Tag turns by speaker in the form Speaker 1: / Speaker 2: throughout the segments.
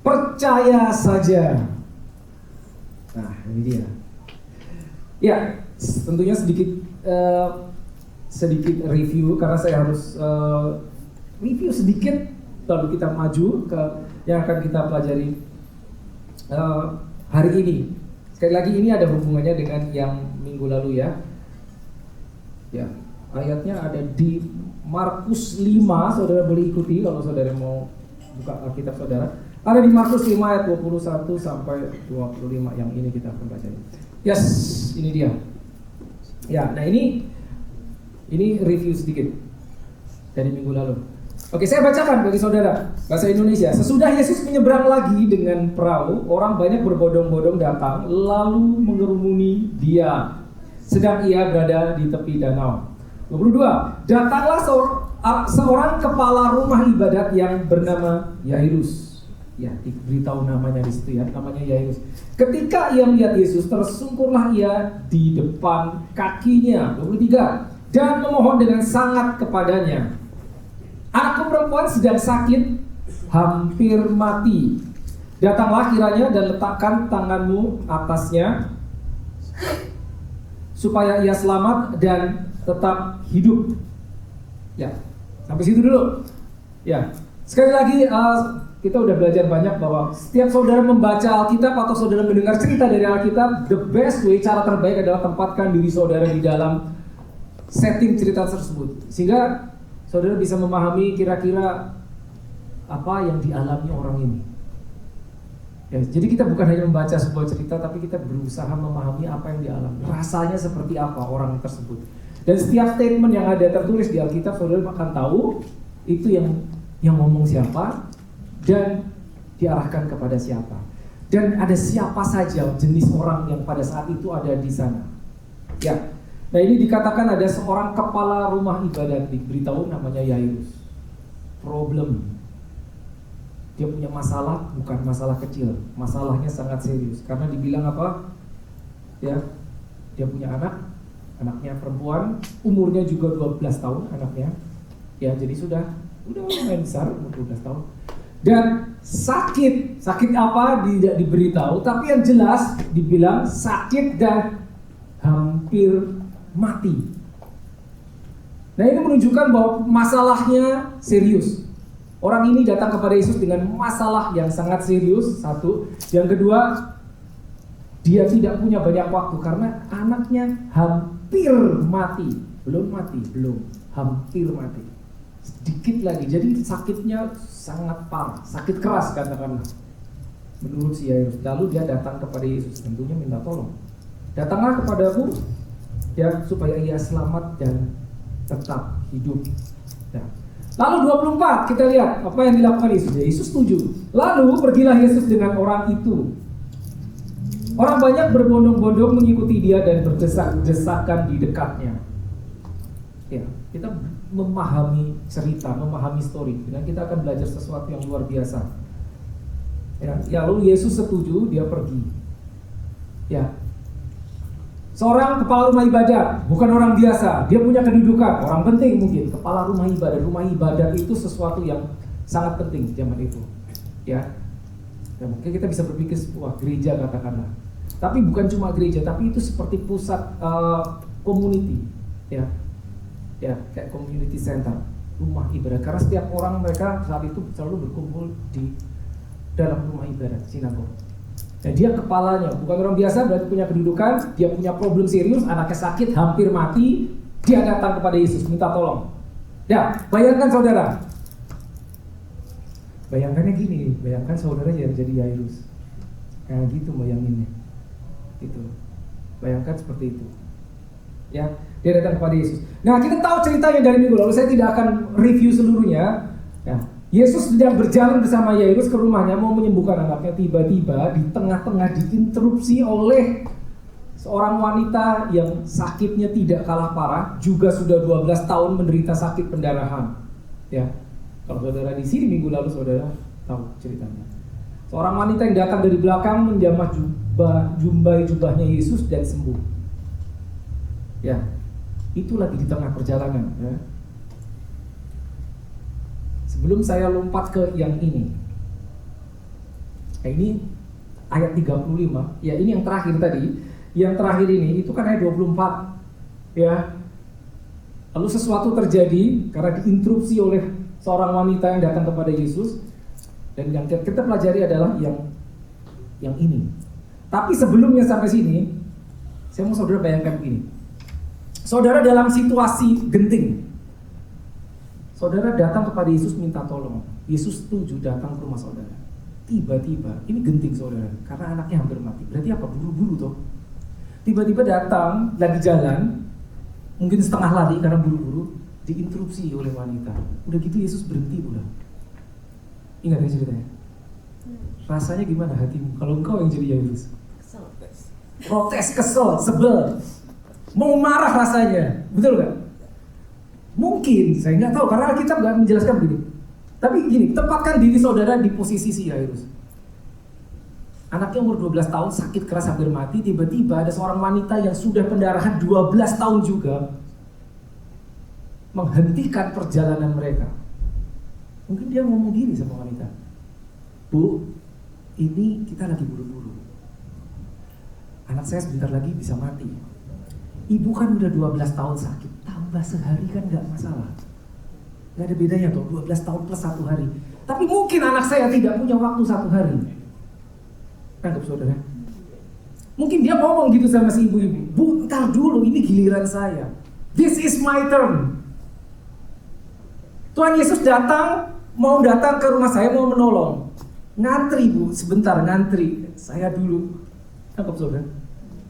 Speaker 1: Percaya saja. Nah, ini dia. Ya, tentunya sedikit review karena saya harus review sedikit, lalu kita maju ke yang akan kita pelajari hari ini. Sekali lagi ini ada hubungannya dengan yang minggu lalu ya. Ya, ayatnya ada di Markus 5, saudara boleh ikuti kalau saudara mau buka Alkitab saudara. Ada di Markus 5 ayat 21 sampai 25 yang ini kita akan baca. Yes, ini dia. Ya, nah ini review sedikit dari minggu lalu. Oke, saya bacakan bagi saudara bahasa Indonesia. Sesudah Yesus menyeberang lagi dengan perahu, orang banyak berbondong-bondong datang lalu mengerumuni dia sedang ia berada di tepi danau. 22. Datanglah seorang kepala rumah ibadat yang bernama Yairus. Ya, diberitahu namanya di situ ya, namanya Yairus. Ketika ia melihat Yesus, tersungkurlah ia di depan kakinya. 23. Dan memohon dengan sangat kepadanya. Anakku perempuan sedang sakit, hampir mati. Datanglah kiranya dan letakkan tanganmu atasnya, supaya ia selamat dan tetap hidup. Ya, sampai situ dulu. Ya, sekali lagi kita udah belajar banyak bahwa setiap saudara membaca Alkitab atau saudara mendengar cerita dari Alkitab, the best way, cara terbaik adalah tempatkan diri saudara di dalam setting cerita tersebut, sehingga saudara bisa memahami kira-kira apa yang dialami orang ini. Ya, jadi kita bukan hanya membaca sebuah cerita, tapi kita berusaha memahami apa yang dialami, rasanya seperti apa orang tersebut. Dan setiap statement yang ada tertulis di Alkitab, saudara akan tahu itu yang ngomong siapa dan diarahkan kepada siapa. Dan ada siapa saja jenis orang yang pada saat itu ada di sana. Ya. Nah, ini dikatakan ada seorang kepala rumah ibadat, diberitahu namanya Yairus. Problem. Dia punya masalah, bukan masalah kecil. Masalahnya sangat serius. Karena dibilang apa? Ya, dia punya anaknya perempuan, umurnya juga 12 tahun anaknya. Ya, jadi udah lumayan besar, umur 12 tahun. Dan sakit apa tidak diberitahu, tapi yang jelas dibilang sakit dan hampir mati. Nah, ini menunjukkan bahwa masalahnya serius. Orang ini datang kepada Yesus dengan masalah yang sangat serius, satu. Yang kedua, dia tidak punya banyak waktu karena anaknya hampir mati. Belum hampir mati. Sedikit lagi, jadi sakitnya sangat parah, sakit keras katakanlah menurut si Yairus. Lalu dia datang kepada Yesus, tentunya minta tolong. Datanglah kepadaku ya, supaya ia selamat dan tetap hidup. Ya. Lalu 24 kita lihat apa yang dilakukan Yesus. Yesus setuju. Lalu pergilah Yesus dengan orang itu. Orang banyak berbondong-bondong mengikuti dia dan berdesak-desakan di dekatnya. Ya, kita memahami cerita, memahami story, dan kita akan belajar sesuatu yang luar biasa. Ya, lalu Yesus setuju, dia pergi. Ya, seorang kepala rumah ibadat, bukan orang biasa, dia punya kedudukan, orang penting mungkin. Kepala rumah ibadat itu sesuatu yang sangat penting zaman itu. Ya, mungkin kita bisa berpikir sebuah gereja katakanlah, tapi bukan cuma gereja, tapi itu seperti pusat community, ya kayak community center, rumah ibadat. Karena setiap orang mereka saat itu selalu berkumpul di dalam rumah ibadat, sinagog. Dan dia kepalanya, bukan orang biasa, berarti punya kedudukan, dia punya problem serius, anaknya sakit, hampir mati, dia datang kepada Yesus, minta tolong. Ya, bayangkan saudara. Bayangkannya gini, bayangkan saudara jadi Yairus. Kayak gitu bayanginnya. Gitu. Bayangkan seperti itu. Ya, dia datang kepada Yesus. Nah, kita tahu ceritanya dari minggu lalu, saya tidak akan review seluruhnya. Ya, Yesus sedang berjalan bersama Yairus ke rumahnya mau menyembuhkan anaknya. Tiba-tiba di tengah-tengah diinterupsi oleh seorang wanita yang sakitnya tidak kalah parah, juga sudah 12 tahun menderita sakit pendarahan. Ya, kalau saudara di sini minggu lalu saudara tahu ceritanya. Seorang wanita yang datang dari belakang menjamah jubahnya Yesus dan sembuh. Ya, itu lagi di tengah perjalanan. Ya. Sebelum saya lompat ke yang ini, Nah ini ayat 35, ya ini yang terakhir tadi. Yang terakhir ini, itu kan ayat 24. Ya. Lalu sesuatu terjadi karena diinterupsi oleh seorang wanita yang datang kepada Yesus. Dan yang kita pelajari adalah yang ini. Tapi sebelumnya sampai sini, saya mau saudara bayangkan begini. Saudara dalam situasi genting. Saudara datang kepada Yesus minta tolong. Yesus setuju datang ke rumah saudara. Tiba-tiba, ini genting saudara, karena anaknya hampir mati. Berarti apa? Buru-buru toh. Tiba-tiba datang, lagi jalan, mungkin setengah lari karena buru-buru, diinterupsi oleh wanita. Udah gitu Yesus berhenti pula. Ingat ya ceritanya? Rasanya gimana hatimu kalau engkau yang jadi Yairus? Protes, kesel, sebel, mau marah rasanya, betul gak? Mungkin, saya nggak tahu karena Alkitab nggak menjelaskan begini. Tapi gini, tempatkan diri saudara di posisi si Yairus. Anaknya umur 12 tahun, sakit keras hampir mati. Tiba-tiba ada seorang wanita yang sudah pendarahan 12 tahun juga menghentikan perjalanan mereka. Mungkin dia ngomong gini sama wanita, Bu, ini kita lagi buru-buru. Anak saya sebentar lagi bisa mati. Ibu kan udah 12 tahun sakit, tambah sehari kan gak masalah. Gak ada bedanya tuh, 12 tahun plus 1 hari. Tapi mungkin anak saya tidak punya waktu 1 hari. Tangkap saudara. Mungkin dia ngomong gitu sama si ibu-ibu, Bu, ntar dulu, ini giliran saya. This is my turn. Tuhan Yesus mau datang ke rumah saya, mau menolong. Ngantri Bu, sebentar ngantri. Saya dulu. Tangkap saudara.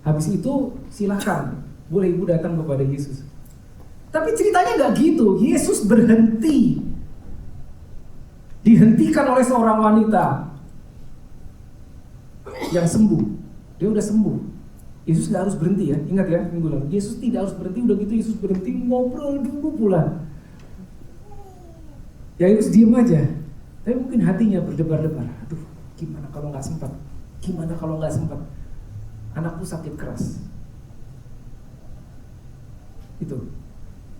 Speaker 1: Habis itu silahkan, boleh ibu datang kepada Yesus. Tapi ceritanya gak gitu. Yesus berhenti. Dihentikan oleh seorang wanita yang sembuh. Dia udah sembuh. Yesus gak harus berhenti ya. Ingat ya minggu lalu, Yesus tidak harus berhenti. Udah gitu Yesus berhenti, ngobrol dulu pula. Ya Yesus diem aja. Tapi mungkin hatinya berdebar-debar. Aduh, gimana kalau gak sempat? Gimana kalau gak sempat? Anakku sakit keras. Itu.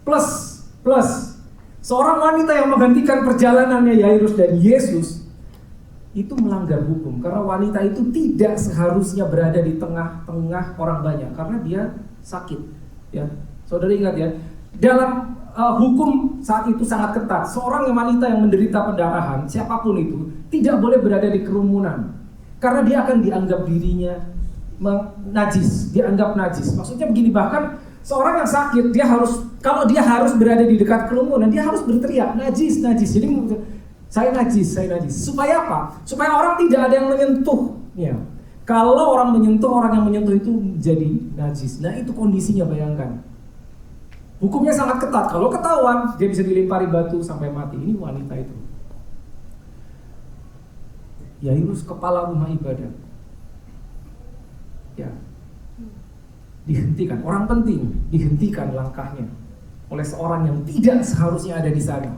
Speaker 1: Plus seorang wanita yang menghentikan perjalanannya Yairus dan Yesus itu melanggar hukum, karena wanita itu tidak seharusnya berada di tengah-tengah orang banyak karena dia sakit. Ya, saudara ingat ya, dalam hukum saat itu sangat ketat. Seorang wanita yang menderita pendarahan, siapapun itu, tidak boleh berada di kerumunan karena dia akan dianggap dirinya najis, dianggap najis. Maksudnya begini, bahkan seorang yang sakit, kalau dia harus berada di dekat kerumunan, dia harus berteriak najis, najis. Jadi saya najis. Supaya apa? Supaya orang tidak ada yang menyentuhnya. Kalau orang yang menyentuh itu menjadi najis. Nah itu kondisinya, bayangkan. Hukumnya sangat ketat. Kalau ketahuan, dia bisa dilempari batu sampai mati. Ini wanita itu. Yairus kepala rumah ibadah. Ya. Dihentikan, orang penting dihentikan langkahnya oleh seorang yang tidak seharusnya ada di sana.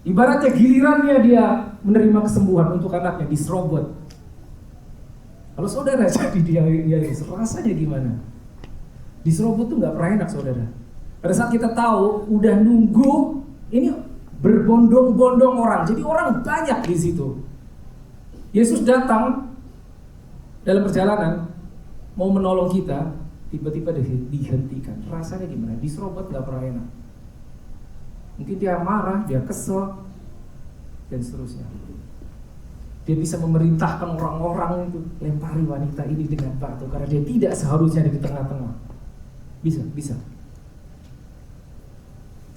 Speaker 1: Ibaratnya gilirannya dia menerima kesembuhan untuk anaknya diserobot. Kalau saudara jadi dia rasanya gimana? Diserobot tuh nggak pernah enak saudara. Pada saat kita tahu udah nunggu, ini berbondong-bondong orang, jadi orang banyak di situ. Yesus datang dalam perjalanan mau menolong kita, tiba-tiba dihentikan. Rasanya gimana? Diserobot gak pernah enak. Mungkin dia marah, dia kesel, dan seterusnya. Dia bisa memerintahkan orang-orang itu lempari wanita ini dengan batu karena dia tidak seharusnya ada di tengah-tengah. Bisa.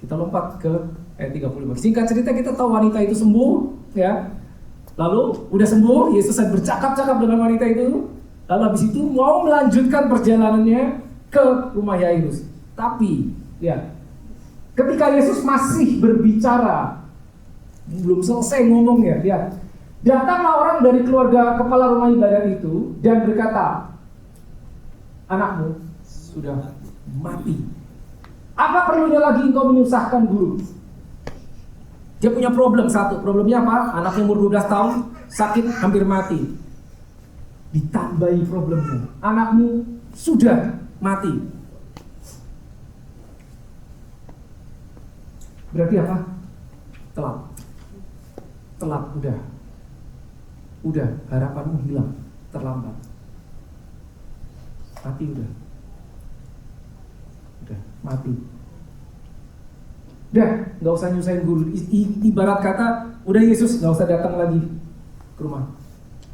Speaker 1: Kita lompat ke ayat 35. Singkat cerita, kita tahu wanita itu sembuh, ya. Lalu udah sembuh, Yesus bercakap-cakap dengan wanita itu. Lalu habis itu mau melanjutkan perjalanannya ke rumah Yairus. Tapi, ya, ketika Yesus masih berbicara, belum selesai ngomongnya, lihat. Datanglah orang dari keluarga kepala rumah ibadah itu dan berkata, anakmu sudah mati. Apa perlunya lagi engkau menyusahkan guru? Dia punya problem satu. Problemnya apa? Anaknya umur 12 tahun, sakit, hampir mati. Ditambahi problemnya, anakmu sudah mati. Berarti apa? Telat udah. udah harapanmu hilang, terlambat. Mati udah mati. Udah, nggak usah nyusahin guru. Ibarat kata, udah Yesus nggak usah datang lagi ke rumah,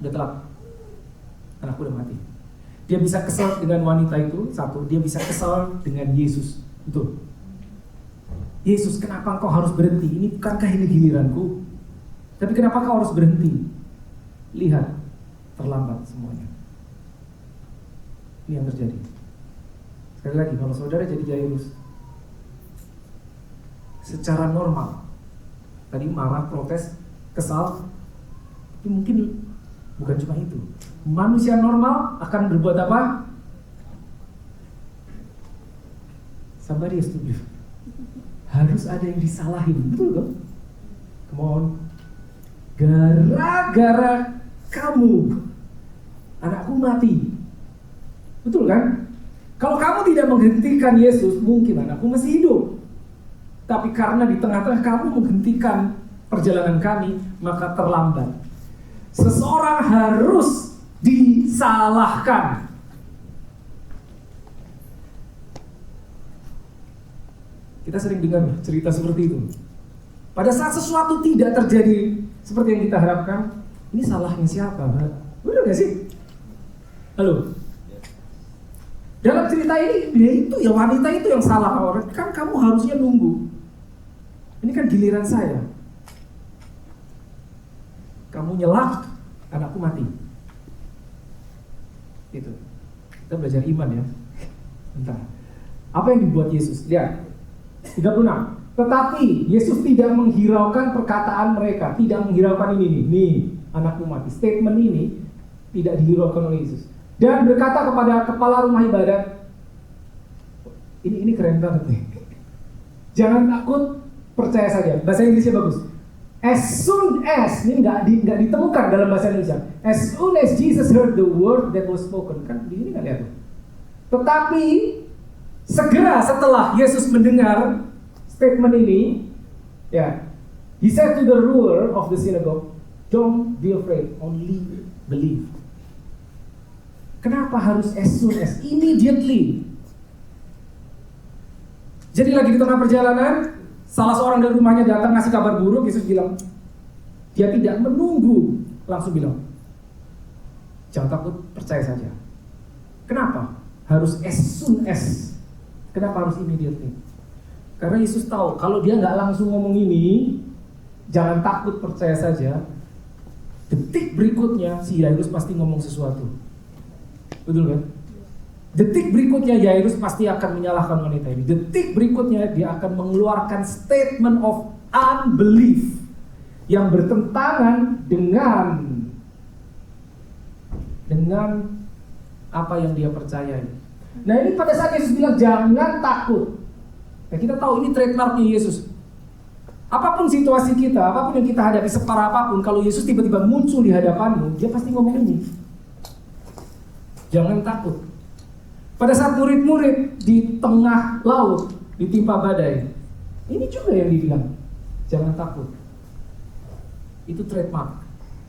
Speaker 1: udah telat, anakku udah mati. Dia bisa kesal dengan wanita itu, satu. Dia bisa kesal dengan Yesus, betul. Yesus, kenapa engkau harus berhenti? Ini bukankah ini giliranku? Tapi kenapa kau harus berhenti? Lihat, terlambat semuanya. Ini yang terjadi. Sekali lagi, kalau saudara jadi Jairus, secara normal, tadi marah, protes, kesal, tapi mungkin bukan cuma itu. Manusia normal akan berbuat apa? Somebody has to do. Harus ada yang disalahin, betul kan? Come on. Gara-gara kamu, anakku mati, betul kan? Kalau kamu tidak menghentikan Yesus, mungkin anakku masih hidup. Tapi karena di tengah-tengah kamu menghentikan perjalanan kami, maka terlambat. Seseorang harus disalahkan. Kita sering dengar cerita seperti itu. Pada saat sesuatu tidak terjadi seperti yang kita harapkan, ini salahnya siapa? Benar gak sih? Halo? Dalam cerita ini, dia itu ya, wanita itu yang salah. Orang kan kamu harusnya nunggu. Ini kan giliran saya. Kamu nyelak, anakku mati. Itu. Kita belajar iman ya. Bentar. Apa yang dibuat Yesus? Lihat. 36. Tetapi Yesus tidak menghiraukan perkataan mereka, tidak menghiraukan ini nih, anakku mati. Statement ini tidak dihiraukan oleh Yesus. Dan berkata kepada kepala rumah ibadat, ini keren banget nih. Jangan takut, percaya saja. Bahasa Inggrisnya bagus. As soon as, ini nggak ditemukan dalam bahasa Indonesia. As soon as Jesus heard the word that was spoken, kan di sini nggak lihat. Tetapi segera setelah Yesus mendengar statement ini, ya, he said to the ruler of the synagogue, don't be afraid, only believe. Kenapa harus as soon as? Immediately. Jadi lagi di tengah perjalanan, salah seorang dari rumahnya datang ngasih kabar buruk. Yesus bilang, dia tidak menunggu, langsung bilang, jangan takut, percaya saja. Kenapa? Harus as soon as. Kenapa harus immediately? Karena Yesus tahu, kalau dia nggak langsung ngomong ini, jangan takut, percaya saja, detik berikutnya si Yairus pasti ngomong sesuatu. Betul kan? Detik berikutnya Yairus pasti akan menyalahkan wanita ini. Detik berikutnya dia akan mengeluarkan statement of unbelief yang bertentangan dengan apa yang dia percayai. Nah, ini pada saat Yesus bilang jangan takut. Nah, kita tahu ini trademarknya Yesus. Apapun situasi kita, apapun yang kita hadapi, separah apapun, kalau Yesus tiba-tiba muncul di hadapanmu, dia pasti ngomong ini. Jangan takut. Pada saat murid-murid di tengah laut ditimpa badai, ini juga yang dibilang, jangan takut. Itu trademark,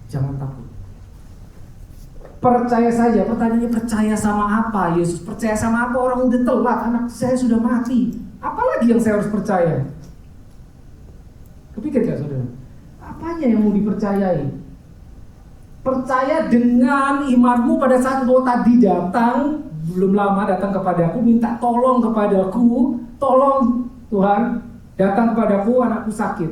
Speaker 1: jangan takut. Percaya saja. Pertanyaannya, percaya sama apa? Yesus percaya sama apa? Orang udah telat, anak saya sudah mati. Apalagi yang saya harus percaya? Kepikir gak saudara? Apanya yang mau dipercayai? Percaya dengan imanmu pada saat engkau tadi datang, belum lama datang kepadaku, minta tolong kepadaku, tolong Tuhan, datang kepadaku, anakku sakit.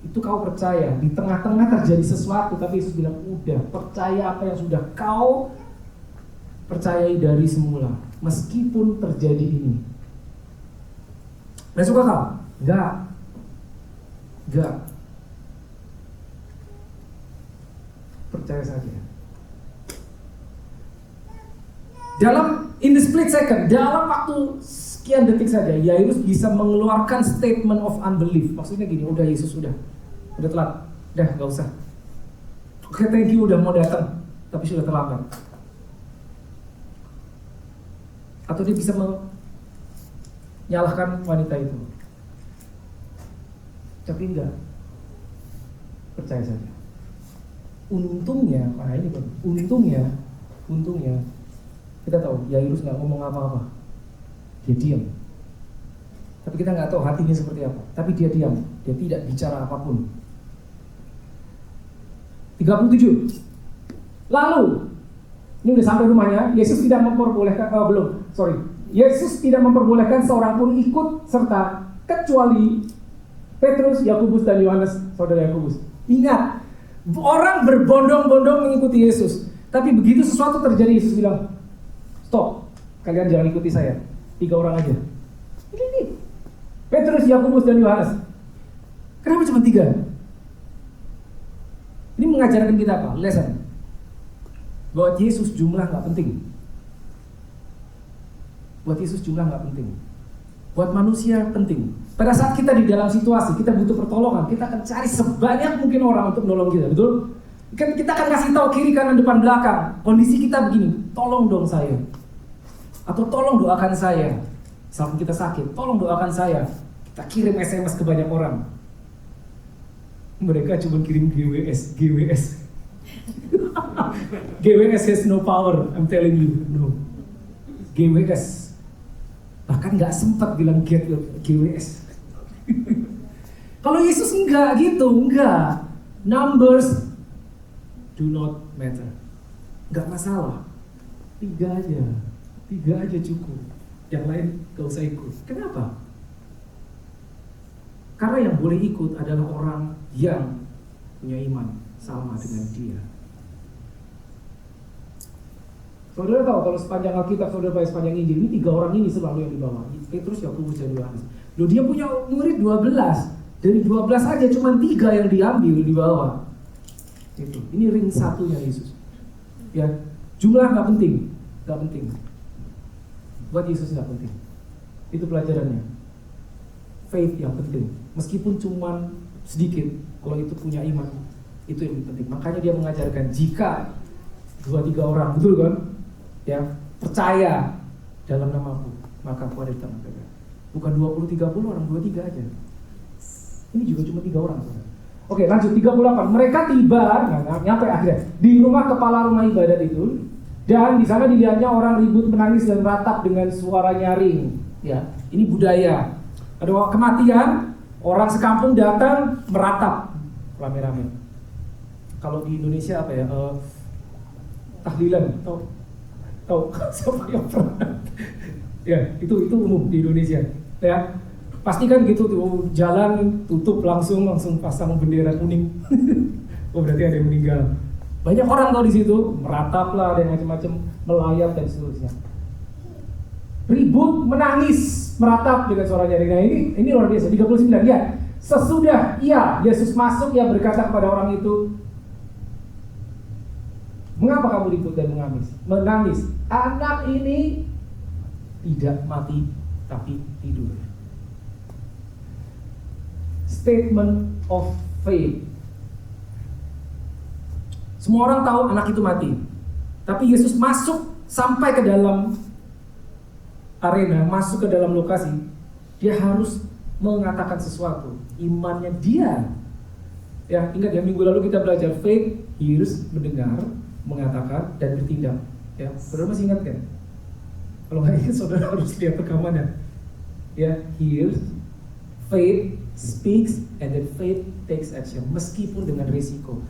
Speaker 1: Itu kau percaya. Di tengah-tengah terjadi sesuatu, tapi Yesus bilang, udah, percaya apa yang sudah kau percayai dari semula, meskipun terjadi ini. Nggak suka kau? Enggak. Percaya saja. In the split second, dalam waktu sekian detik saja, Yairus bisa mengeluarkan statement of unbelief. Maksudnya gini, udah Yesus udah telat, udah gak usah. Oke, thank you udah mau datang, tapi sudah terlambat. Atau dia bisa menyalahkan wanita itu. Tapi enggak, percaya saja. Untungnya, untungnya kita tahu Yairus nggak ngomong apa-apa, dia diam. Tapi kita nggak tahu hatinya seperti apa. Tapi dia diam, dia tidak bicara apapun. 37. Lalu, ini udah sampai rumahnya, Yesus tidak memperbolehkan, Yesus tidak memperbolehkan seorang pun ikut serta kecuali Petrus, Yakobus dan Yohanes, saudara Yakobus. Ingat, orang berbondong-bondong mengikuti Yesus. Tapi begitu sesuatu terjadi, Yesus bilang, stop, kalian jangan ikuti saya. 3 orang aja. Ini. Petrus, Yakobus dan Yohanes. Kenapa cuma 3? Ini mengajarkan kita apa? Lesson. Buat Yesus jumlah nggak penting. Buat Yesus jumlah nggak penting. Buat manusia penting. Pada saat kita di dalam situasi kita butuh pertolongan, kita akan cari sebanyak mungkin orang untuk menolong kita, betul? Kita akan kasih tahu kiri kanan depan belakang. Kondisi kita begini, tolong dong saya. Atau tolong doakan saya. Saat kita sakit, tolong doakan saya. Kita kirim SMS ke banyak orang. Mereka cuma kirim GWS. GWS has no power, I'm telling you, no. GWS. Bahkan nggak sempat bilang get your GWS. Kalau Yesus enggak gitu, enggak. Numbers do not matter. Enggak masalah. 3 aja cukup. Yang lain gak usah ikut. Kenapa? Karena yang boleh ikut adalah orang yang punya iman sama dengan dia. Saudara tahu kalau sepanjang Alkitab, saudara baca sepanjang Injil, ini 3 orang ini selalu yang dibawa. Petrus, Yakobus dan Yohanes. Loh, dia punya murid 12. Dari 12 aja cuma 3 yang diambil dibawa. Itu. Ini ring satunya Yesus. Ya, jumlah nggak penting. Buat Yesus nggak penting. Itu pelajarannya. Faith yang penting. Meskipun cuma sedikit, kalau itu punya iman, itu yang penting. Makanya dia mengajarkan jika 2-3 orang, betul kan? Ya, percaya dalam namaku, maka aku ada di tengah mereka. Bukan 20-30 orang, 2-3 aja. Ini juga cuma 3 orang. Oke, lanjut 38. Mereka tiba, nyampe akhirnya di rumah kepala rumah ibadat itu, dan di sana dilihatnya orang ribut, menangis dan meratap dengan suara nyaring. Ya, ini budaya. Ada kematian, orang sekampung datang meratap rame-rame. Kalau di Indonesia apa ya? Tahlilan, tahu siapa yang pernah? Ya, itu umum di Indonesia. Ya, pasti kan gitu tuh, jalan tutup langsung pasang bendera kuning. Oh, berarti ada yang meninggal. Banyak orang tahu di situ, meratap lah dan macam-macam, melayat dan seterusnya. Ribut, menangis, meratap dengan suara nyaring. Nah, ini luar biasa. 39 ya. Sesudah Yesus masuk, ia berkata kepada orang itu, mengapa kamu ribut dan menangis? Anak ini tidak mati, tapi tidur. Statement of faith. Semua orang tahu anak itu mati, tapi Yesus masuk sampai ke dalam arena, masuk ke dalam lokasi. Dia harus mengatakan sesuatu. Imannya dia. Ya, ingat ya, minggu lalu kita belajar faith, hears, mendengar, mengatakan dan bertindak. Ya, saudara masih ingat kan? Kalau nggak ingat, saudara harus lihat rekamannya. Ya, hears, faith speaks, and then faith takes action. Meskipun dengan risiko.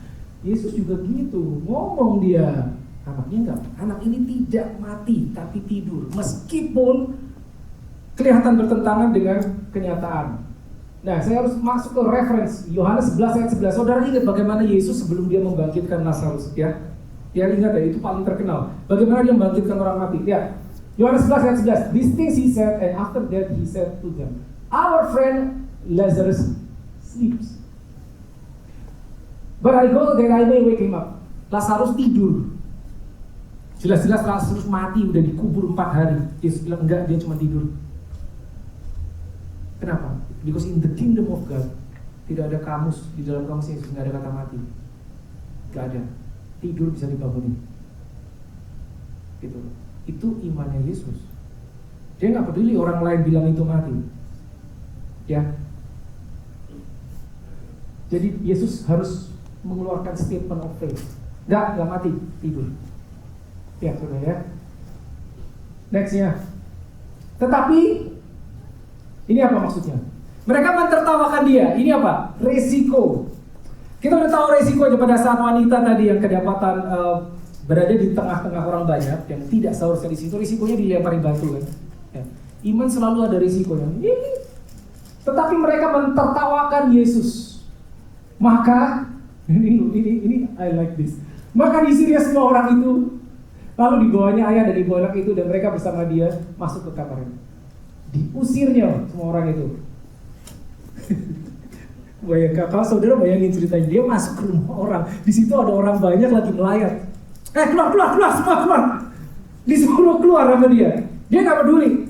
Speaker 1: Yesus juga gitu, ngomong dia. Anaknya enggak, anak ini tidak mati tapi tidur. Meskipun kelihatan bertentangan dengan kenyataan. Nah, saya harus masuk ke reference Yohanes 11 ayat 11. Saudara ingat bagaimana Yesus sebelum dia membangkitkan Lazarus, ya? Ya, ingat ya, itu paling terkenal. Bagaimana dia membangkitkan orang mati, ya? Yohanes 11 ayat 11. These things he said, and after that he said to them, our friend Lazarus sleeps, but I go that I may wake him up. Lazarus tidur. Jelas-jelas Lazarus mati, udah dikubur 4 hari. Yesus bilang enggak, dia cuma tidur. Kenapa? Because in the kingdom of God tidak ada kamus, di dalam kamus Yesus nggak ada kata mati. Nggak ada. Tidur bisa dibangunin. Gitu. Itu imannya Yesus. Dia nggak peduli orang lain bilang itu mati. Ya. Jadi Yesus harus mengeluarkan statement of faith. Nggak mati, tidur. Ya, sudah ya. Nextnya. Tetapi, ini apa maksudnya? Mereka mentertawakan dia. Ini apa? Resiko. Kita udah tahu resikonya pada saat wanita tadi yang kedapatan berada di tengah-tengah orang banyak yang tidak seharusnya di situ, risikonya dilempari batu kan. Ya. Iman selalu ada risikonya. Tetapi mereka mentertawakan Yesus. Maka ini I like this. Maka diisinya semua orang itu, lalu dibawanya ayah dan ibu anak itu dan mereka bersama dia masuk ke kamarnya. Diusirnya semua orang itu. Bayangkan, kalau saudara bayangin ceritanya, dia masuk ke rumah orang, di situ ada orang banyak lagi melayat. Keluar, semua keluar. Disuruh keluar sama dia. Dia nggak peduli.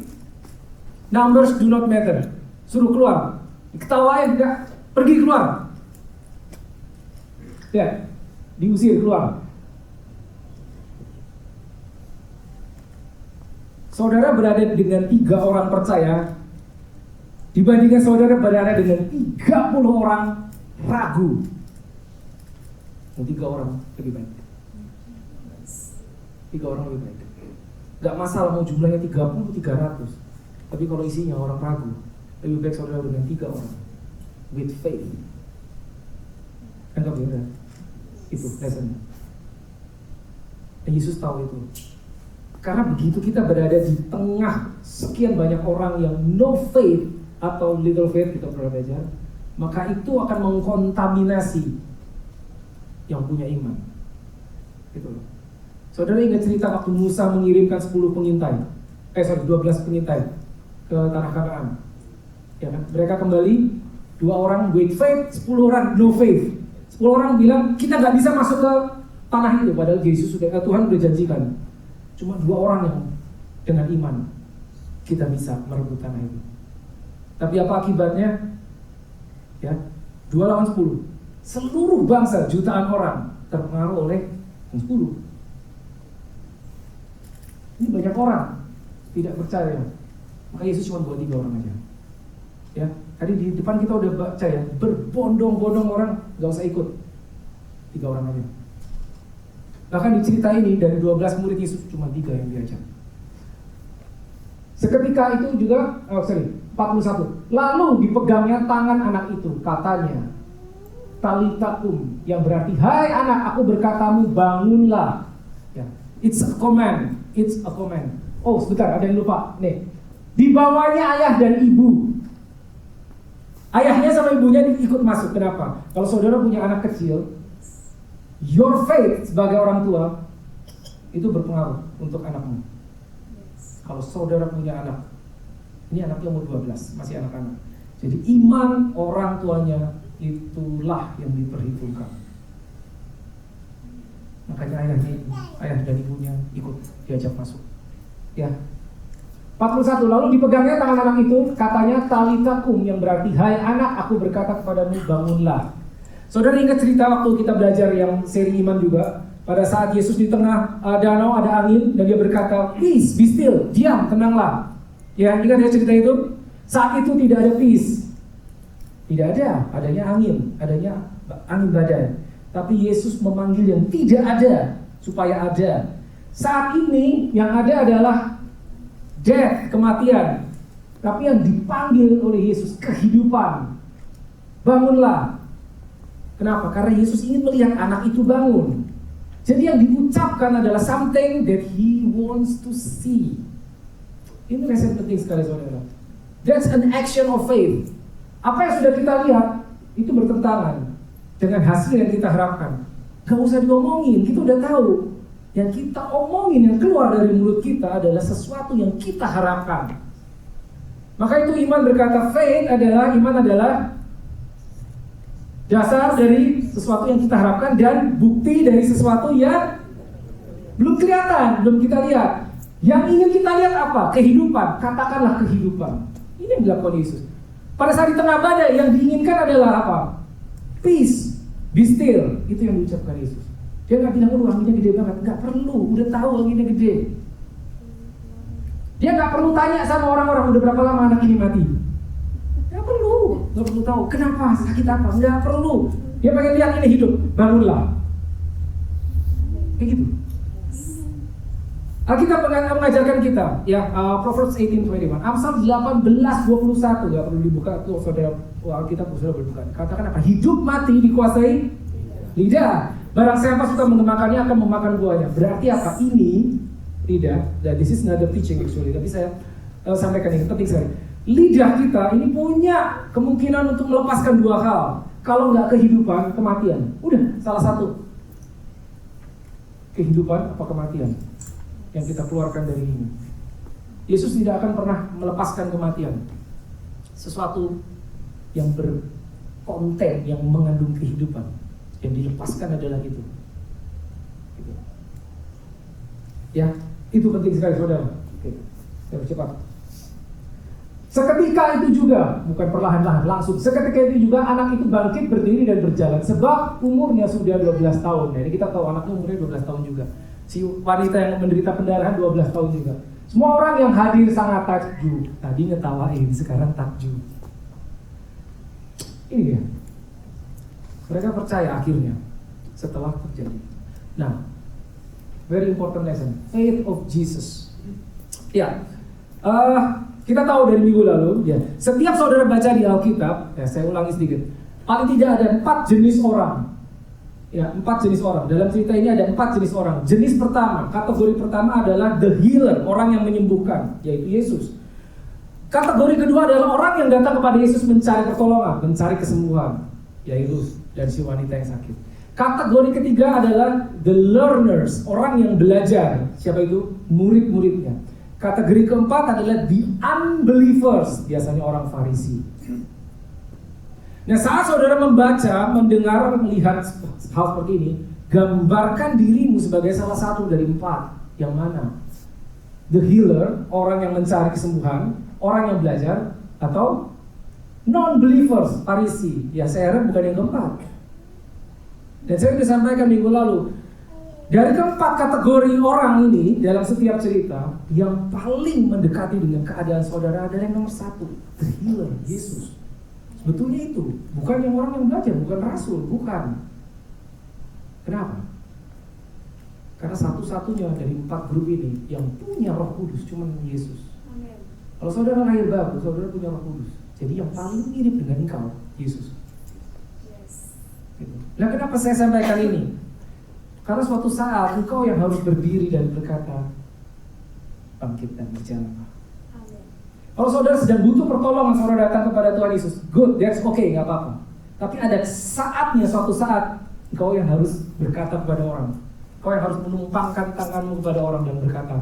Speaker 1: Numbers do not matter. Suruh keluar. Diketawain enggak, pergi keluar. Ya, diusir keluar. Saudara berada dengan 3 orang percaya dibandingkan saudara berada dengan 30 orang ragu. 3 orang lebih baik. 3 orang lebih baik. Gak masalah mau jumlahnya 30, 300. Tapi kalau isinya orang ragu, lebih baik saudara dengan 3 orang with faith. Anggap benar. Itu lesson. Dan Yesus tahu itu. Karena begitu kita berada di tengah sekian banyak orang yang no faith atau little faith, kita pernah belajar, maka itu akan mengkontaminasi yang punya iman. Gitu loh. Saudara ingat cerita waktu Musa mengirimkan 12 pengintai ke tanah Kanaan. Ya kan? Mereka kembali, 2 orang with faith, 10 orang no faith. 10 orang bilang kita nggak bisa masuk ke tanah itu, padahal Tuhan sudah janjikan. Cuma 2 orang yang dengan iman kita bisa merebut tanah itu. Tapi apa akibatnya? Ya, 2 lawan 10. Seluruh bangsa, jutaan orang terpengaruh oleh 10. Ini banyak orang tidak percaya. Maka Yesus cuma buat 3 orang aja. Ya, tadi di depan kita udah baca ya, berbondong-bondong orang gak usah ikut. 3 orang aja. Bahkan di cerita ini dari 12 murid Yesus cuma 3 yang diajak. Seketika itu juga 41. Lalu dipegangnya tangan anak itu, katanya talitakum, yang berarti hai anak, aku berkatamu bangunlah. Ya, it's a command. Oh sebentar, ada yang lupa. Nih, dibawanya ayah dan ibu. Ayahnya sama ibunya ikut masuk. Kenapa? Kalau saudara punya anak kecil, your faith sebagai orang tua itu berpengaruh untuk anakmu. Kalau saudara punya anak, ini anaknya umur 12, masih anak-anak. Jadi iman orang tuanya itulah yang diperhitungkan. Makanya ayah dan ibunya ikut diajak masuk. Ya. 41. Lalu dipegangnya tangan anak itu, katanya talitakum, yang berarti hai anak, aku berkata kepadamu bangunlah. Saudara ingat cerita waktu kita belajar yang seri iman juga, pada saat Yesus di tengah danau ada angin dan dia berkata, peace, be still, diam, tenanglah. Ya, ingat ya cerita itu? Saat itu tidak ada peace. Tidak ada, adanya angin badai. Tapi Yesus memanggil yang tidak ada supaya ada. Saat ini yang ada adalah death, kematian. Tapi yang dipanggil oleh Yesus kehidupan. Bangunlah. Kenapa? Karena Yesus ingin melihat anak itu bangun. Jadi yang diucapkan adalah something that he wants to see. Ini lesson penting sekali saudara. That's an action of faith. Apa yang sudah kita lihat itu bertentangan dengan hasil yang kita harapkan. Gak usah diomongin, kita udah tahu. Yang kita omongin, yang keluar dari mulut kita adalah sesuatu yang kita harapkan. Maka itu iman berkata, iman adalah dasar dari sesuatu yang kita harapkan dan bukti dari sesuatu yang belum kelihatan, belum kita lihat. Yang ingin kita lihat apa? Kehidupan, katakanlah kehidupan. Ini yang dilakukan Yesus. Pada saat di tengah badai, yang diinginkan adalah apa? Peace, be still. Itu yang diucapkan Yesus. Dia nggak bilang, anginnya gede banget. Nggak perlu, udah tahu anginnya gede. Dia nggak perlu tanya sama orang-orang, udah berapa lama anak ini mati. Nggak perlu tahu kenapa, sakit apa. Nggak perlu. Dia pengen lihat ini hidup, bangunlah. Kayak gitu. Alkitab mengajarkan kita, ya, Proverbs 18:21, Amsal 18:21, gak perlu dibuka tuh saudara, Alkitab sudah berbuka. Katakan apa? Hidup mati dikuasai lidah. Barang siapa suka mengemakannya akan memakan buahnya. Berarti apa? Ini lidah. Dan this is not the teaching actually, tapi saya sampaikan ini penting sekali. Lidah kita ini punya kemungkinan untuk melepaskan dua hal. Kalau nggak kehidupan, kematian. Udah, salah satu. Kehidupan apa kematian yang kita keluarkan dari ini. Yesus tidak akan pernah melepaskan kematian. Sesuatu yang berkonten, yang mengandung kehidupan. Yang dilepaskan adalah itu. Ya, itu penting sekali saudara. Oke, saya bercepat. Seketika itu juga, bukan perlahan-lahan, langsung. Seketika itu juga anak itu bangkit, berdiri dan berjalan. Sebab umurnya sudah 12 tahun. Nah, ini kita tahu anaknya umurnya 12 tahun juga. Si wanita yang menderita pendarahan 12 tahun juga. Semua orang yang hadir sangat takjub. Tadi ngetawain, sekarang takjub. Ini dia. Mereka percaya akhirnya setelah terjadi. Nah, very important lesson, faith of Jesus. Ya, kita tahu dari minggu lalu, ya, setiap saudara baca di Alkitab, ya, saya ulangi sedikit, paling tidak ada 4 jenis orang. Ya, 4 jenis orang. Dalam cerita ini ada 4 jenis orang. Jenis pertama, kategori pertama adalah the healer, orang yang menyembuhkan, yaitu Yesus. Kategori kedua adalah orang yang datang kepada Yesus mencari pertolongan, mencari kesembuhan, yaitu dan si wanita yang sakit. Kategori ketiga adalah the learners, orang yang belajar. Siapa itu? Murid-muridnya. Kategori keempat adalah the unbelievers, biasanya orang Farisi. Nah, saat saudara membaca, mendengar, melihat hal seperti ini, gambarkan dirimu sebagai salah satu dari 4. Yang mana? The healer, orang yang mencari kesembuhan, orang yang belajar, atau non-believers, Farisi. Ya, saya harap bukan yang keempat. Dan saya sudah sampaikan minggu lalu, dari keempat kategori orang ini dalam setiap cerita, yang paling mendekati dengan keadaan saudara adalah yang nomor 1, the healer, Yesus. Sebetulnya itu bukan yang orang yang belajar, bukan rasul, bukan. Kenapa? Karena satu-satunya dari 4 grup ini yang punya Roh Kudus cuma Yesus. Amen. Kalau saudara lahir baru, saudara punya Roh Kudus. Jadi yang paling mirip dengan engkau, Yesus. Yes. Nah, kenapa saya sampaikan ini? Karena suatu saat engkau yang harus berdiri dan berkata, bangkit dan berjalan. Kalau saudara sedang butuh pertolongan, saudara datang kepada Tuhan Yesus, good, that's okay, nggak apa-apa. Tapi ada saatnya, suatu saat, engkau yang harus berkata kepada orang, engkau yang harus menumpangkan tanganmu kepada orang dan berkata,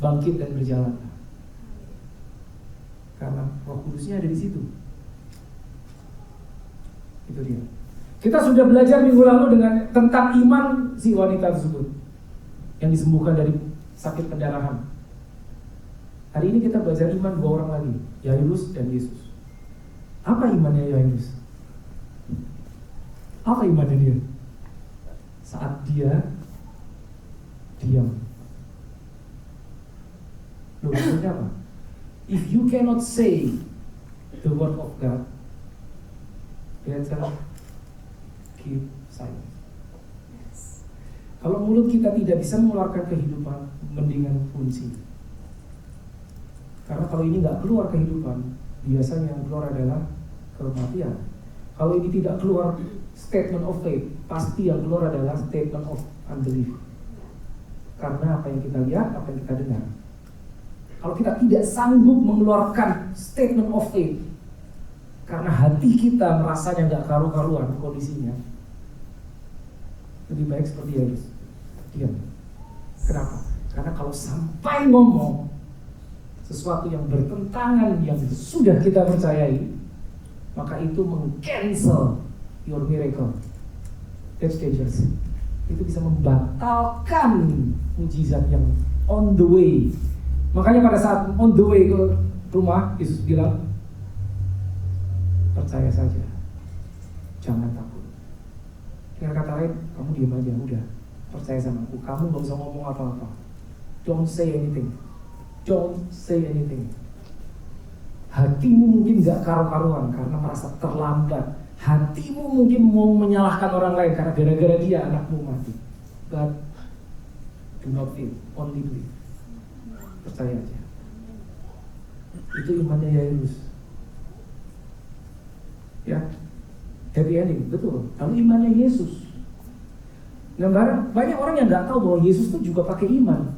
Speaker 1: bangkit dan berjalan. Karena Roh Kudusnya ada di situ. Itu dia. Kita sudah belajar minggu lalu tentang iman si wanita tersebut yang disembuhkan dari sakit pendarahan. Hari ini kita belajar iman 2 orang lagi, Yairus dan Yesus. Apa imannya Yairus? Apa imannya dia? Saat dia diam. Loh, maksudnya apa? If you cannot say the word of God, better keep silent. Kalau mulut kita tidak bisa mengeluarkan kehidupan, mendingan kunci. Karena kalau ini nggak keluar kehidupan, biasanya yang keluar adalah kematian. Kalau ini tidak keluar statement of faith, pasti yang keluar adalah statement of unbelief. Karena apa yang kita lihat, apa yang kita dengar. Kalau kita tidak sanggup mengeluarkan statement of faith, karena hati kita merasanya nggak karu-karuan kondisinya, lebih baik seperti Yesus, diam. Kenapa? Karena kalau sampai ngomong sesuatu yang bertentangan yang sudah kita percayai, maka itu meng-cancel your miracle. That's dangerous. Itu bisa membatalkan mujizat yang on the way. Makanya pada saat on the way ke rumah, Yesus bilang, percaya saja, jangan takut. Dengan kata lain, kamu diam aja, udah, percaya sama aku. Kamu gak usah ngomong apa-apa. Don't say anything. Don't say anything. Hatimu mungkin gak karu-karuan karena merasa terlambat. hatimu mungkin mau menyalahkan orang lain karena gara-gara dia anakmu mati. But do not fear, only believe. Percaya aja. Itu imannya Yairus. Ya, happy ending, betul. Lalu imannya Yesus. Nah, banyak orang yang nggak tahu bahwa Yesus itu juga pakai iman.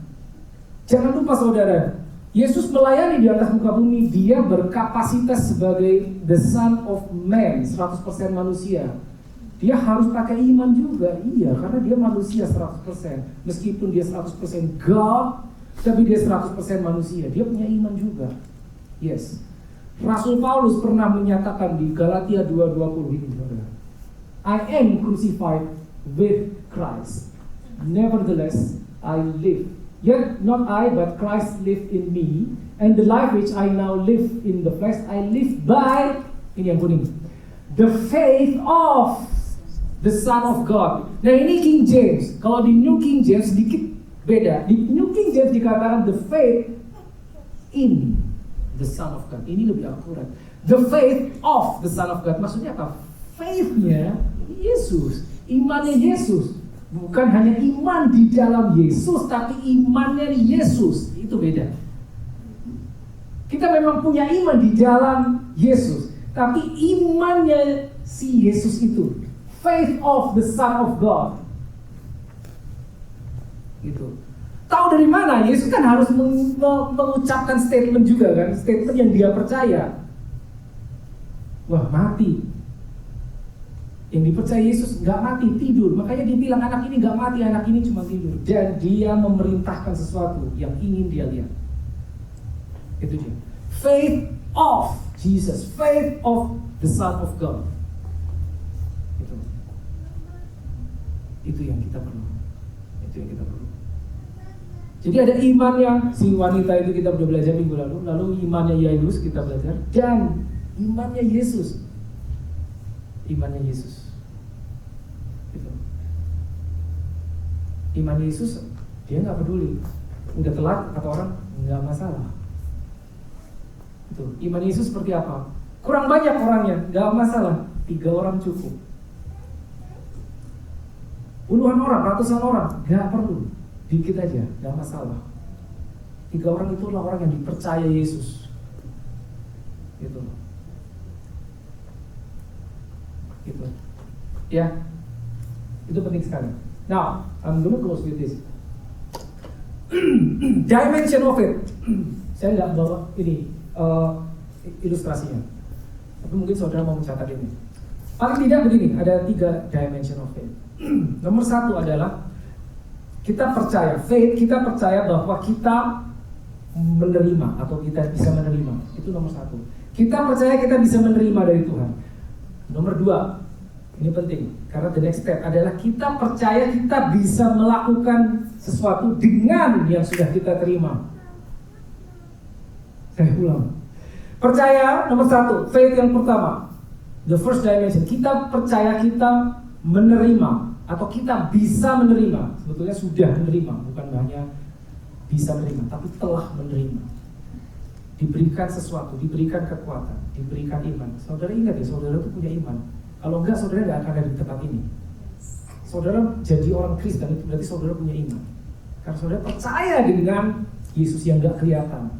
Speaker 1: Jangan lupa saudara, Yesus melayani di atas muka bumi, dia berkapasitas sebagai the Son of Man, 100% manusia. Dia harus pakai iman juga, iya, karena dia manusia 100%. Meskipun dia 100% God, tapi dia 100% manusia. Dia punya iman juga. Yes. Rasul Paulus pernah menyatakan di Galatia 2:20 ini, saudara. I am crucified with Christ. Nevertheless, I live. Yet not I, but Christ live in me. And the life which I now live in the flesh, I live by, ini yang kuning, the faith of the Son of God. Nah ini King James. Kalau di New King James sedikit beda. Di New King James dikatakan the faith in the Son of God. Ini lebih akurat. The faith of the Son of God. Maksudnya apa? Faith-nya Yesus. Imannya Yesus. Bukan hanya iman di dalam Yesus, tapi imannya Yesus. Itu beda. Kita memang punya iman di dalam Yesus, tapi imannya si Yesus itu, faith of the Son of God. Gitu. Tahu dari mana? Yesus kan harus mengucapkan statement juga kan, statement yang dia percaya. Wah, mati. Yang dipercaya Yesus nggak mati, tidur. Makanya dia bilang anak ini nggak mati, anak ini cuma tidur. Dan dia memerintahkan sesuatu yang ingin dia lihat. Itu dia. Faith of Jesus, faith of the Son of God. Itu yang kita perlu. Itu yang kita perlu. Jadi ada imannya si wanita itu kita sudah belajar minggu lalu. Lalu imannya Yairus kita belajar. Dan imannya Yesus. Imannya Yesus. Gitu. Iman Yesus, dia nggak peduli. Udah telat kata orang, nggak masalah. Gitu. Iman Yesus seperti apa? Kurang banyak orangnya, nggak masalah. 3 orang cukup. Puluhan orang, ratusan orang, nggak perlu. Dikit aja, nggak masalah. 3 orang itulah orang yang dipercaya Yesus. Gitu. Gitu. Ya, itu penting sekali. Now, I'm gonna close with this. Dimension of it. Saya nggak bawa ini ilustrasinya, tapi mungkin saudara mau mencatat ini. Paling tidak begini, ada 3 dimension of it. Nomor 1 adalah kita percaya, faith, kita percaya bahwa kita menerima atau kita bisa menerima. Itu nomor 1. Kita percaya kita bisa menerima dari Tuhan. Nomor 2, ini penting, karena the next step adalah kita percaya kita bisa melakukan sesuatu dengan yang sudah kita terima. Saya ulang. Percaya, nomor 1, faith yang pertama, the first dimension. Kita percaya kita menerima, atau kita bisa menerima. Sebetulnya sudah menerima, bukan hanya bisa menerima, tapi telah menerima. Diberikan sesuatu, diberikan kekuatan, diberikan iman. Saudara ingat ya, saudara itu punya iman. Kalau enggak, saudara enggak akan ada di tempat ini. Saudara jadi orang Kristen, itu berarti saudara punya iman. Karena saudara percaya dengan Yesus yang enggak kelihatan.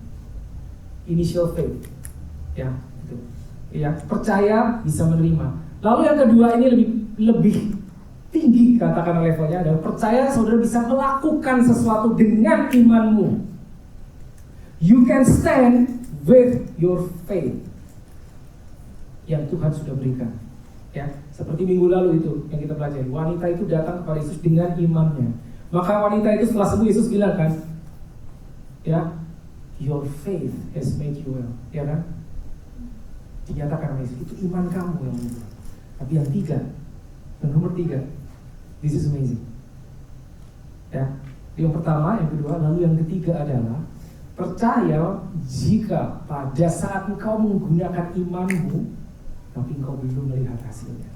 Speaker 1: Initial faith. Ya, itu. Ya, percaya bisa menerima. Lalu yang kedua ini lebih tinggi, katakan levelnya adalah percaya saudara bisa melakukan sesuatu dengan imanmu. You can stand with your faith yang Tuhan sudah berikan. Ya, seperti minggu lalu itu yang kita pelajari. Wanita itu datang kepada Yesus dengan imannya. Maka wanita itu setelah sembuh Yesus bilang kan, ya, your faith has made you well. Ya kan? Dinyatakan oleh Yesus, itu iman kamu yang membuat. Tapi yang 3, yang nomor 3, this is amazing. Ya, yang pertama, yang kedua, lalu yang ketiga adalah percaya jika pada saat engkau menggunakan imanmu, tapi engkau belum melihat hasilnya.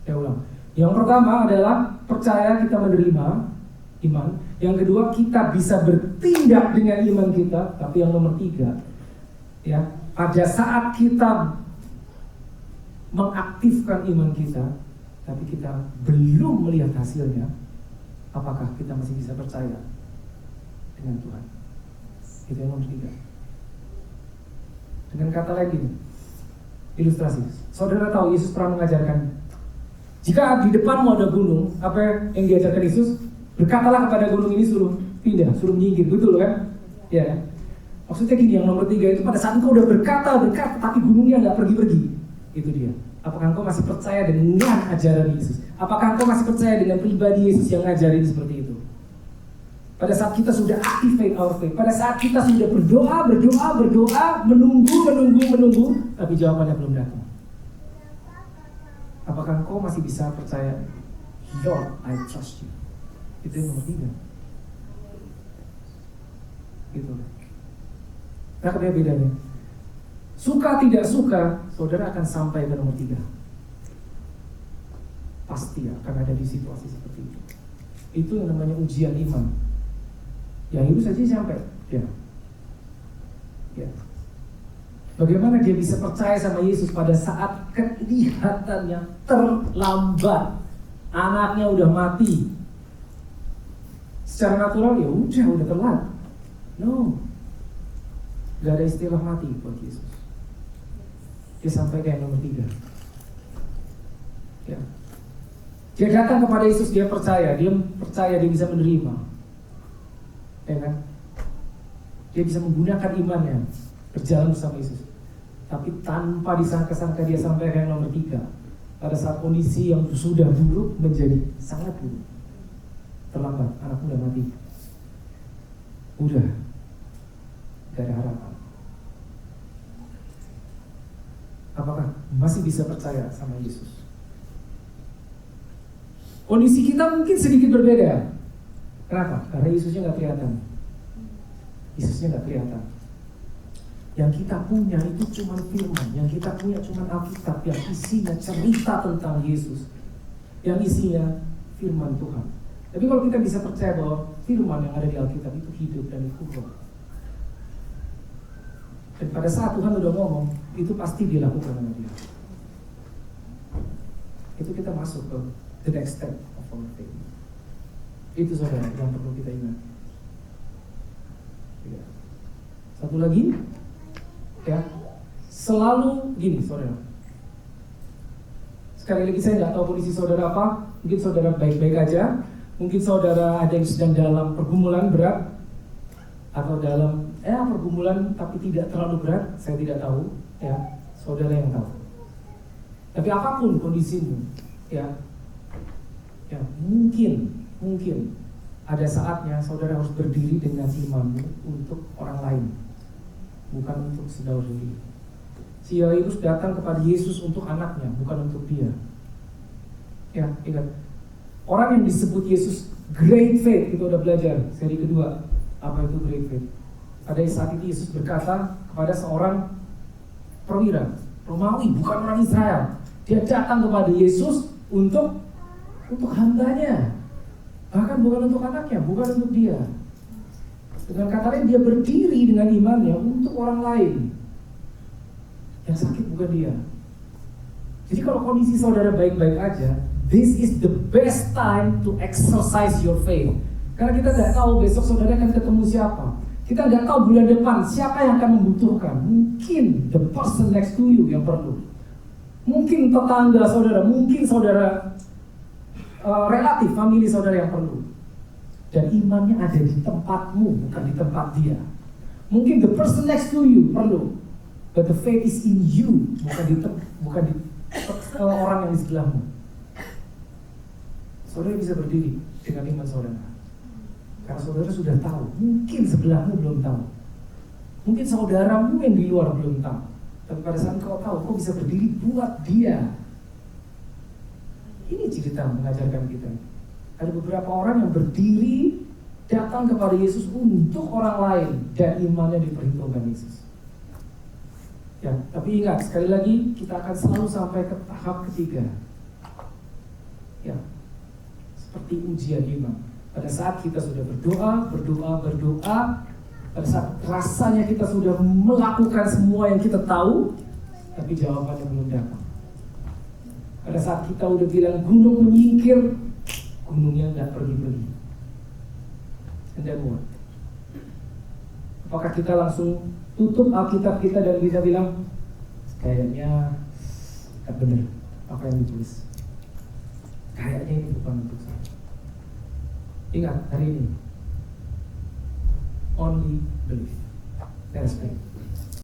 Speaker 1: Saya ulang. Yang pertama adalah percaya kita menerima iman. Yang kedua, kita bisa bertindak dengan iman kita. Tapi yang nomor 3, ya, pada saat kita mengaktifkan iman kita, tapi kita belum melihat hasilnya, apakah kita masih bisa percaya dengan Tuhan? Itu yang nomor 3. Dengan kata lain, ilustrasi. Saudara tahu Yesus pernah mengajarkan, jika di depanmu ada gunung, apa yang diajarkan Yesus? Berkatalah kepada gunung ini suruh pindah, suruh menyingkir, betul kan? Ya. Maksudnya gini, yang nomor 3 itu pada saat engkau udah berkata, tapi gunungnya nggak pergi-pergi. Itu dia. Apakah engkau masih percaya dengan ajaran Yesus? Apakah engkau masih percaya dengan pribadi Yesus yang ngajarin seperti itu? Pada saat kita sudah activate our faith, pada saat kita sudah berdoa, menunggu, tapi jawabannya belum datang. Apakah engkau masih bisa percaya, Lord, I trust you? Itu yang nomor 3. Gitu. Nah, apa bedanya? Suka tidak suka, saudara akan sampai ke nomor 3. Pasti akan ada di situasi seperti itu. Itu yang namanya ujian iman. Yang itu saja sampai. Ya. Bagaimana dia bisa percaya sama Yesus pada saat kelihatannya terlambat, anaknya udah mati. Secara natural ya udah telat. No, gak ada istilah mati buat Yesus. Dia sampai ke nomor 3. Ya. Dia datang kepada Yesus, dia percaya dia bisa menerima. Ya kan? Dia bisa menggunakan imannya berjalan bersama Yesus. Tapi tanpa disangka-sangka dia sampai ke nomor 3. Pada saat kondisi yang sudah buruk menjadi sangat buruk. Terlambat, anakmu udah mati. Udah gak ada harapan. Apakah masih bisa percaya sama Yesus? Kondisi kita mungkin sedikit berbeda. Kenapa? Karena Yesusnya gak kelihatan. Yang kita punya itu cuma firman. Yang kita punya cuma Alkitab yang isinya cerita tentang Yesus, yang isinya firman Tuhan. Tapi kalau kita bisa percaya bahwa firman yang ada di Alkitab itu hidup dan itu roh, dan pada saat Tuhan udah ngomong, itu pasti dilakukan sama dia. Itu kita masuk ke the next step of our faith. Itu saudara yang perlu kita ingat. Ya. Satu lagi, ya, selalu gini saudara. Sekali lagi saya nggak tahu kondisi saudara apa. Mungkin saudara baik-baik aja. Mungkin saudara ada yang sedang dalam pergumulan berat, atau dalam pergumulan tapi tidak terlalu berat, saya tidak tahu, ya, saudara yang tahu. Tapi apapun kondisimu, ya mungkin ada saatnya saudara harus berdiri dengan imanmu untuk orang lain, bukan untuk saudara sendiri. Si Yairus datang kepada Yesus untuk anaknya, bukan untuk dia. Ya, ingat, orang yang disebut Yesus great faith, kita udah belajar seri kedua apa itu great faith. Pada saat itu Yesus berkata kepada seorang perwira Romawi, bukan orang Israel. Dia datang kepada Yesus untuk hambanya, bahkan bukan untuk anaknya, bukan untuk dia. Dengan kata lain, dia berdiri dengan imannya untuk orang lain. Yang sakit bukan dia. Jadi kalau kondisi saudara baik-baik aja, this is the best time to exercise your faith. Karena kita nggak tahu besok saudara akan ketemu siapa. Kita nggak tahu bulan depan siapa yang akan membutuhkan. Mungkin the person next to you yang perlu. Mungkin tetangga saudara, mungkin saudara relatif, famili saudara yang perlu. Dan imannya ada di tempatmu, bukan di tempat dia. Mungkin the person next to you perlu, but the faith is in you, bukan di orang yang di sebelahmu. Saudara bisa berdiri dengan iman saudara. Karena saudara sudah tahu, mungkin sebelahmu belum tahu. Mungkin saudaramu yang di luar belum tahu. Tapi pada saat kau tahu, kau bisa berdiri buat dia. Ini cerita mengajarkan kita. Ada beberapa orang yang berdiri datang kepada Yesus untuk orang lain, dan imannya diperhitungkan Yesus. Ya, tapi ingat, sekali lagi kita akan selalu sampai ke tahap ketiga. Ya, seperti ujian iman. Pada saat kita sudah berdoa, pada saat rasanya kita sudah melakukan semua yang kita tahu, tapi jawabannya belum datang. Pada saat kita udah bilang gunung menyingkir, gunungnya nggak pergi-pergi. And then what? Apakah kita langsung tutup Alkitab kita dan kita bilang, kayaknya nggak benar apa yang ditulis. Kayaknya ini bukan untuk saya. Ingat hari ini, only believe. Let's pray.